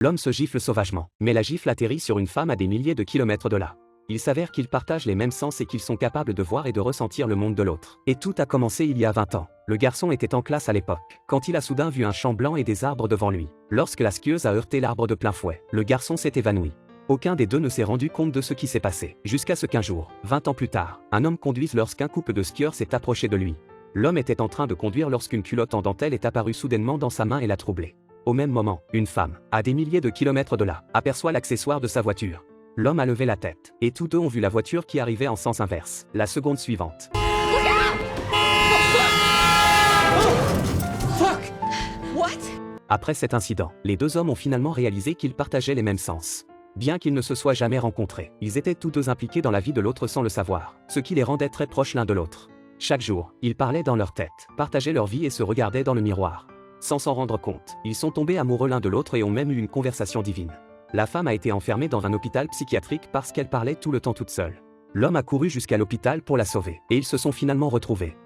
L'homme se gifle sauvagement, mais la gifle atterrit sur une femme à des milliers de kilomètres de là. Il s'avère qu'ils partagent les mêmes sens et qu'ils sont capables de voir et de ressentir le monde de l'autre. Et tout a commencé il y a 20 ans. Le garçon était en classe à l'époque, quand il a soudain vu un champ blanc et des arbres devant lui. Lorsque la skieuse a heurté l'arbre de plein fouet, le garçon s'est évanoui. Aucun des deux ne s'est rendu compte de ce qui s'est passé, jusqu'à ce qu'un jour, 20 ans plus tard, un homme conduise lorsqu'un couple de skieurs s'est approché de lui. L'homme était en train de conduire lorsqu'une culotte en dentelle est apparue soudainement dans sa main et l'a troublé. Au même moment, une femme, à des milliers de kilomètres de là, aperçoit l'accessoire de sa voiture. L'homme a levé la tête, et tous deux ont vu la voiture qui arrivait en sens inverse, la seconde suivante. Fuck! What? Après cet incident, les deux hommes ont finalement réalisé qu'ils partageaient les mêmes sens. Bien qu'ils ne se soient jamais rencontrés, ils étaient tous deux impliqués dans la vie de l'autre sans le savoir, ce qui les rendait très proches l'un de l'autre. Chaque jour, ils parlaient dans leur tête, partageaient leur vie et se regardaient dans le miroir. Sans s'en rendre compte, ils sont tombés amoureux l'un de l'autre et ont même eu une conversation divine. La femme a été enfermée dans un hôpital psychiatrique parce qu'elle parlait tout le temps toute seule. L'homme a couru jusqu'à l'hôpital pour la sauver, et ils se sont finalement retrouvés.